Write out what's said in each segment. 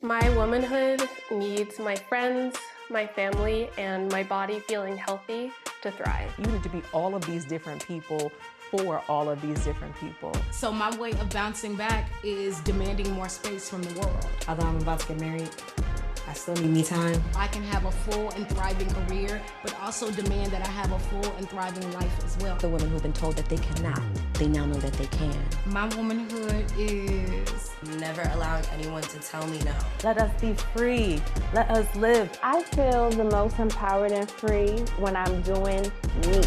My womanhood needs my friends, my family, and my body feeling healthy to thrive. You need to be all of these different people for all of these different people. So my way of bouncing back is demanding more space from the world. Although I'm about to get married, I still need me time. I can have a full and thriving career, but also demand that I have a full and thriving life as well. The women who've been told that they cannot, they now know that they can. My womanhood is never allowing anyone to tell me no. Let us be free. Let us live. I feel the most empowered and free when I'm doing me.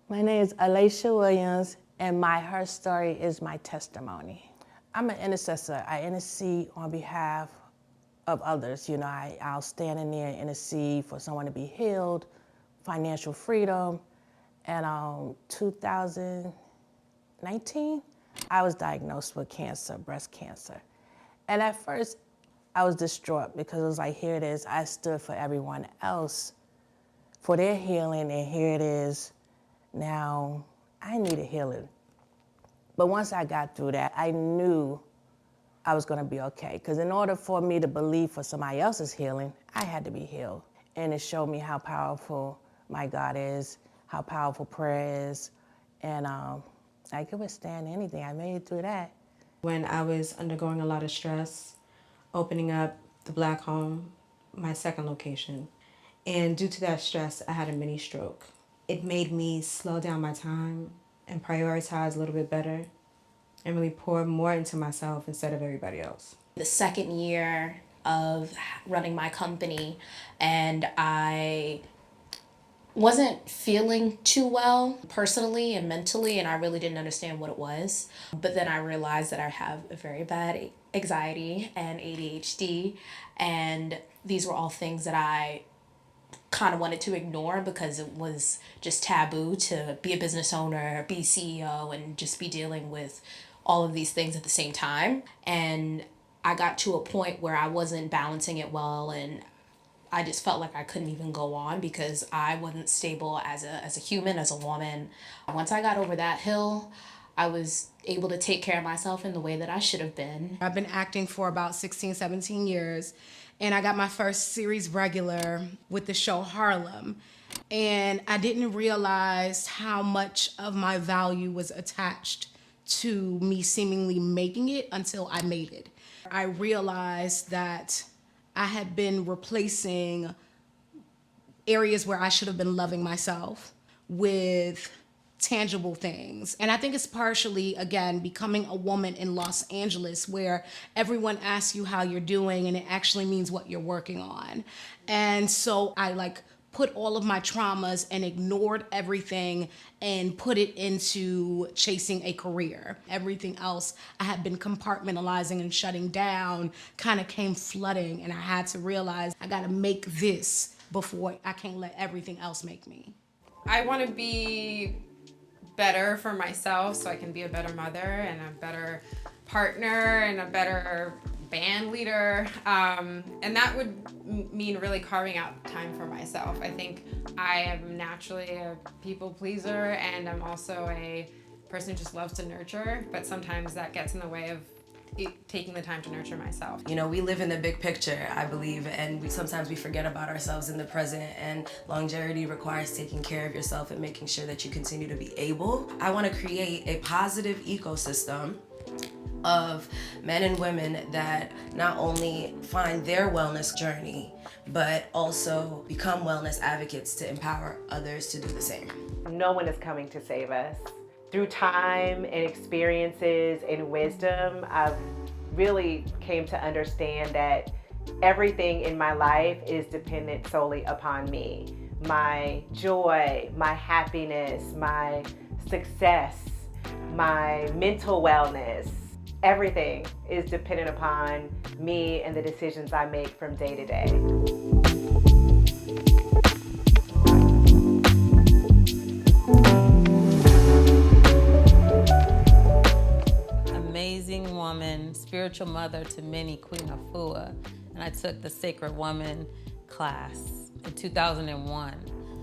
My name is Alicia Williams, and my HER story is my testimony. I'm an intercessor. I intercede on behalf of others. You know, I'll stand in there and intercede for someone to be healed, financial freedom. And 2019, I was diagnosed with cancer, breast cancer. And at first, I was distraught because it was like, here it is. I stood for everyone else for their healing, and here it is. Now, I needed healing. But once I got through that, I knew I was gonna be okay. Because in order for me to believe for somebody else's healing, I had to be healed. And it showed me how powerful my God is, how powerful prayer is. And I could withstand anything. I made it through that. When I was undergoing a lot of stress, opening up the Black home, my second location, and due to that stress, I had a mini stroke. It made me slow down my time and prioritize a little bit better and really pour more into myself instead of everybody else. The second year of running my company, and I wasn't feeling too well personally and mentally, and I really didn't understand what it was. But then I realized that I have a very bad anxiety and ADHD, and these were all things that I kind of wanted to ignore because it was just taboo to be a business owner, be CEO, and just be dealing with all of these things at the same time. And I got to a point where I wasn't balancing it well, and I just felt like I couldn't even go on because I wasn't stable as a human, as a woman. Once I got over that hill, I was able to take care of myself in the way that I should have been. I've been acting for about 16, 17 years. And I got my first series regular with the show Harlem. And I didn't realize how much of my value was attached to me seemingly making it until I made it. I realized that I had been replacing areas where I should have been loving myself with tangible things. And I think it's partially, again, becoming a woman in Los Angeles where everyone asks you how you're doing and it actually means what you're working on. And so I put all of my traumas and ignored everything and put it into chasing a career. Everything else I had been compartmentalizing and shutting down kind of came flooding, and I had to realize I gotta make this before I can't let everything else make me. I want to be better for myself so I can be a better mother and a better partner and a better band leader. And that would mean really carving out time for myself. I think I am naturally a people pleaser, and I'm also a person who just loves to nurture, but sometimes that gets in the way of taking the time to nurture myself. You know, we live in the big picture, I believe, and sometimes we forget about ourselves in the present, and longevity requires taking care of yourself and making sure that you continue to be able. I want to create a positive ecosystem of men and women that not only find their wellness journey, but also become wellness advocates to empower others to do the same. No one is coming to save us. Through time and experiences and wisdom, I've really came to understand that everything in my life is dependent solely upon me. My joy, my happiness, my success, my mental wellness, everything is dependent upon me and the decisions I make from day to day. Amazing woman, spiritual mother to many, Queen Afua, and I took the Sacred Woman class in 2001.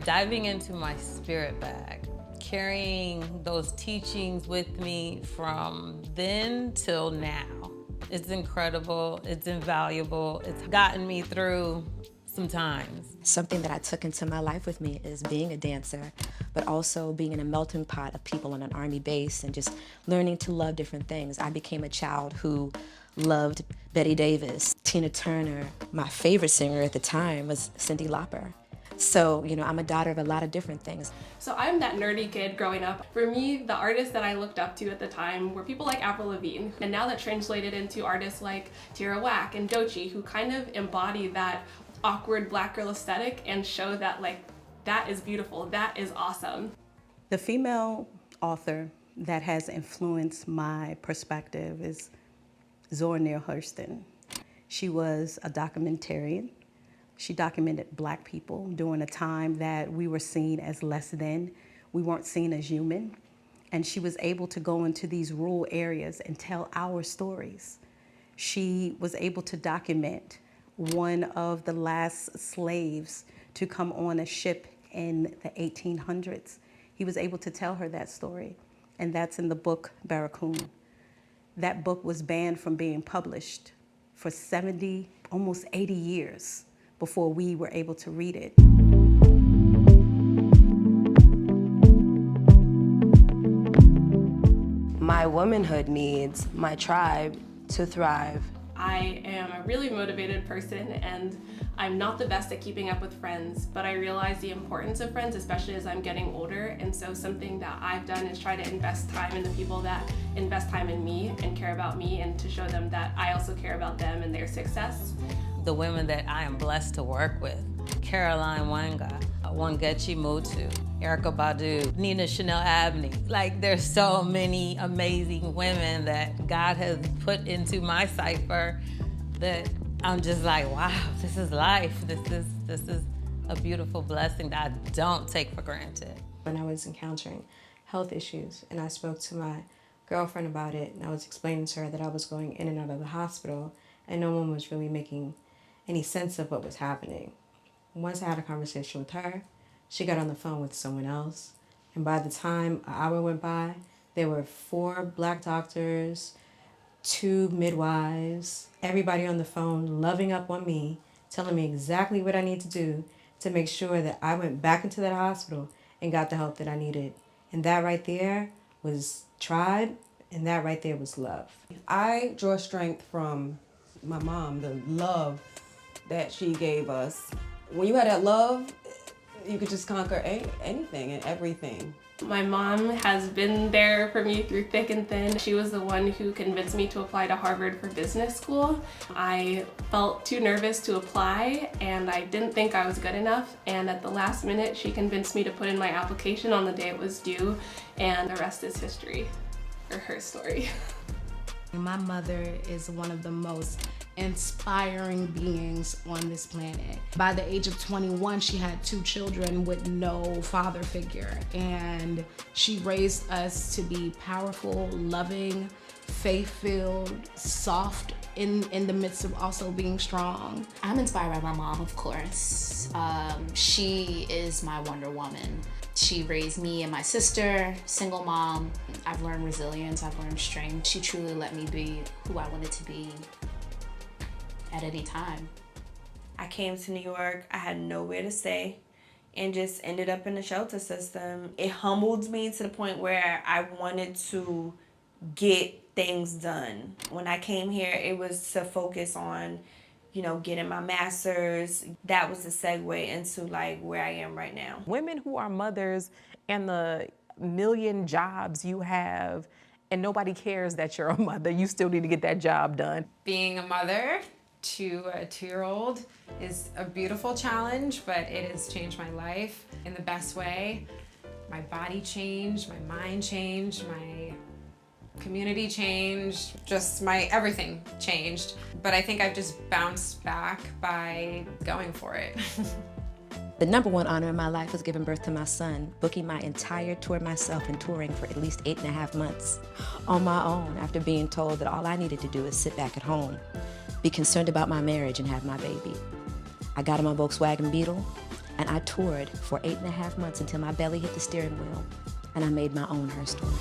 Diving into my spirit bag, carrying those teachings with me from then till now. It's incredible, it's invaluable, it's gotten me through some times. Something that I took into my life with me is being a dancer, but also being in a melting pot of people on an Army base and just learning to love different things. I became a child who loved Betty Davis, Tina Turner. My favorite singer at the time was Cyndi Lauper. So, you know, I'm a daughter of a lot of different things. So I'm that nerdy kid growing up. For me, the artists that I looked up to at the time were people like Avril Lavigne, and now that translated into artists like Tierra Whack and Doechii, who kind of embody that awkward black girl aesthetic and show that, like, that is beautiful, that is awesome. The female author that has influenced my perspective is Zora Neale Hurston. She was a documentarian. She documented Black people during a time that we were seen as less than. We weren't seen as human. And she was able to go into these rural areas and tell our stories. She was able to document one of the last slaves to come on a ship in the 1800s. He was able to tell her that story, and that's in the book Barracoon. That book was banned from being published for 70, almost 80 years before we were able to read it. My womanhood needs my tribe to thrive. I am a really motivated person, and I'm not the best at keeping up with friends, but I realize the importance of friends, especially as I'm getting older. And so something that I've done is try to invest time in the people that invest time in me and care about me, and to show them that I also care about them and their success. The women that I am blessed to work with: Caroline Wanga, Wangechi Motu, Erykah Badu, Nina Chanel Abney. Like, there's so many amazing women that God has put into my cipher that I'm just like, wow, this is life. This is a beautiful blessing that I don't take for granted. When I was encountering health issues and I spoke to my girlfriend about it, and I was explaining to her that I was going in and out of the hospital and no one was really making any sense of what was happening. Once I had a conversation with her, she got on the phone with someone else, and by the time an hour went by, there were 4 Black doctors, 2 midwives, everybody on the phone loving up on me, telling me exactly what I need to do to make sure that I went back into that hospital and got the help that I needed. And that right there was tribe, and that right there was love. I draw strength from my mom, the love that she gave us. When you had that love, you could just conquer anything and everything. My mom has been there for me through thick and thin. She was the one who convinced me to apply to Harvard for business school. I felt too nervous to apply, and I didn't think I was good enough. And at the last minute, she convinced me to put in my application on the day it was due, and the rest is history, or her story. My mother is one of the most inspiring beings on this planet. By the age of 21, she had 2 children with no father figure, and she raised us to be powerful, loving, faith-filled, soft, in the midst of also being strong. I'm inspired by my mom, of course. She is my Wonder Woman. She raised me and my sister, single mom. I've learned resilience, I've learned strength. She truly let me be who I wanted to be at any time. I came to New York, I had nowhere to stay, and just ended up in the shelter system. It humbled me to the point where I wanted to get things done. When I came here, it was to focus on, you know, getting my master's. That was the segue into like where I am right now. Women who are mothers and the million jobs you have, and nobody cares that you're a mother, you still need to get that job done. Being a mother to a 2-year-old is a beautiful challenge, but it has changed my life in the best way. My body changed, my mind changed, my community changed, just my everything changed. But I think I've just bounced back by going for it. The #1 honor in my life was giving birth to my son, booking my entire tour myself and touring for at least 8.5 months on my own after being told that all I needed to do is sit back at home, be concerned about my marriage and have my baby. I got in my Volkswagen Beetle and I toured for 8.5 months until my belly hit the steering wheel. and I made my own HER story.